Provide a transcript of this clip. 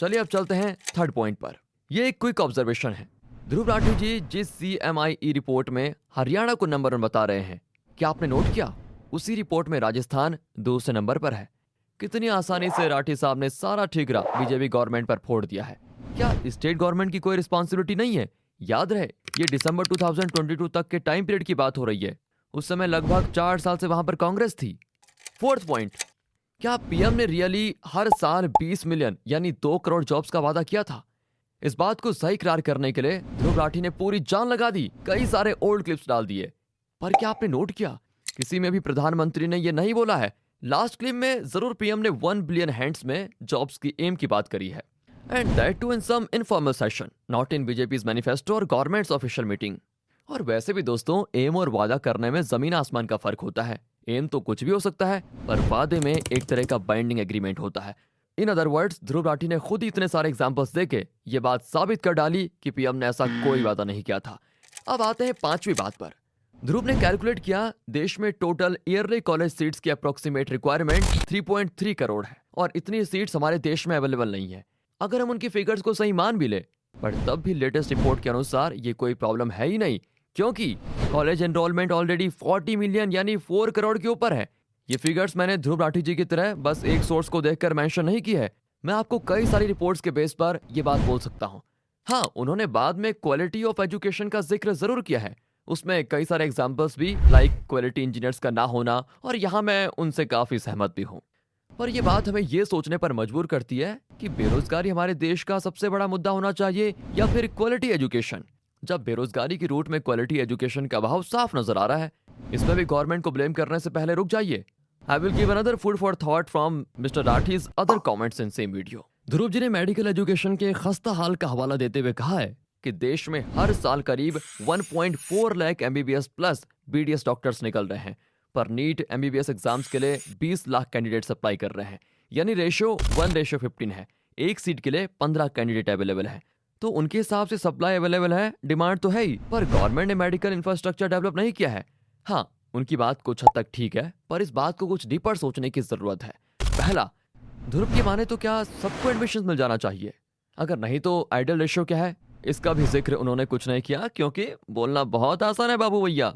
चलिए अब चलते हैं थर्ड पॉइंट पर। ये एक क्विक ऑब्जर्वेशन है। ध्रुव राठी जी जिस CMIE रिपोर्ट में हरियाणा को नंबर 1 बता रहे हैं, क्या आपने नोट किया उसी रिपोर्ट में राजस्थान दूसरे नंबर पर है। कितनी आसानी से राठी साहब ने सारा ठीकरा बीजेपी गवर्नमेंट पर फोड़ दिया है। क्या स्टेट गवर्नमेंट की कोई रिस्पॉन्सिबिलिटी नहीं है? याद रहे ये दिसंबर 2022 तक के टाइम पीरियड की बात हो रही है। उस समय लगभग 4 साल से वहां पर कांग्रेस थी। फोर्थ पॉइंट, क्या पीएम ने रियली हर साल 20 मिलियन यानी 2 करोड़ जॉब्स का वादा किया था? इस बात को सही करार करने के लिए ध्रुव राठी ने पूरी जान लगा दी, कई सारे ओल्ड क्लिप्स डाल दिए। पर क्या आपने नोट किया किसी में भी प्रधानमंत्री ने यह नहीं बोला है। लास्ट क्लिप में जरूर पीएम ने 1 बिलियन हैंड्स में जॉब्स की एम की बात करी है, and that too in some informal session, not in BJP's manifesto और गवर्नमेंट्स ऑफिशियल मीटिंग। और वैसे भी दोस्तों, एम और वादा करने में जमीन आसमान का फर्क होता है। एम तो कुछ भी हो सकता है, पर वादे में एक तरह का बाइंडिंग एग्रीमेंट होता है। In other words, Dhruv Rathee ने खुद ही इतने सारे एग्जांपल्स देके ये बात साबित कर डाली कि पीएम ने ऐसा कोई वादा नहीं किया था। अब आते हैं पांचवी बात पर। ध्रुव ने कैलकुलेट किया देश में टोटल ईयरली कॉलेज सीट्स की अप्रोक्सीमेट रिक्वायरमेंट 3.3 करोड़ है, और इतनी सीट्स हमारे देश में अवेलेबल नहीं है। अगर हम उनकी फिगर्स को सही मान भी ले, पर तब भी लेटेस्ट रिपोर्ट के अनुसार ये कोई प्रॉब्लम है ही नहीं, क्योंकि कॉलेज एनरोलमेंट ऑलरेडी 40 मिलियन यानी 4 करोड़ के ऊपर है। ये फिगर्स मैंने ध्रुव राठी जी की तरह बस एक सोर्स को देखकर मेंशन नहीं की है। मैं आपको कई सारी रिपोर्ट्स के बेस पर ये बात बोल सकता हूँ। हाँ, उन्होंने बाद में क्वालिटी ऑफ एजुकेशन का जिक्र जरूर किया है। उसमें कई सारे एग्जांपल्स भी, लाइक क्वालिटी इंजीनियर्स का ना होना, और यहाँ मैं उनसे काफी सहमत भी हूँ। पर यह बात हमें ये सोचने पर मजबूर करती है कि बेरोजगारी हमारे देश का सबसे बड़ा मुद्दा होना चाहिए या फिर क्वालिटी एजुकेशन। जब बेरोजगारी की रूट में क्वालिटी एजुकेशन का अभाव साफ नजर आ रहा है, इसमें भी गवर्नमेंट को ब्लेम करने से पहले रुक जाइए। I will give another food for thought from mister Rathee's other comments in same video. Dhruv ji ने मेडिकल एजुकेशन के खस्ता हाल का हवाला देते हुए कहा है कि देश में हर साल करीब 1.4 lakh MBBS plus BDS doctors निकल रहे हैं, पर नीट MBBS एग्जाम्स के लिए 20 लाख कैंडिडेट्स अप्लाई कर रहे हैं, यानी रेशियो 1:15 है। एक सीट के लिए 15 कैंडिडेट अवेलेबल है। तो उनके हिसाब से सप्लाई अवेलेबल है, डिमांड तो है ही, पर गवर्नमेंट ने मेडिकल इंफ्रास्ट्रक्चर डेवलप नहीं किया है। हाँ, उनकी बात कुछ हद तक ठीक है, पर इस बात को कुछ डीपर सोचने की जरूरत है। पहला, ध्रुव की माने तो क्या सबको एडमिशन मिल जाना चाहिए? अगर नहीं तो आइडियल रेशियो क्या है? इसका भी जिक्र उन्होंने कुछ नहीं किया, क्योंकि बोलना बहुत आसान है बाबू भैया।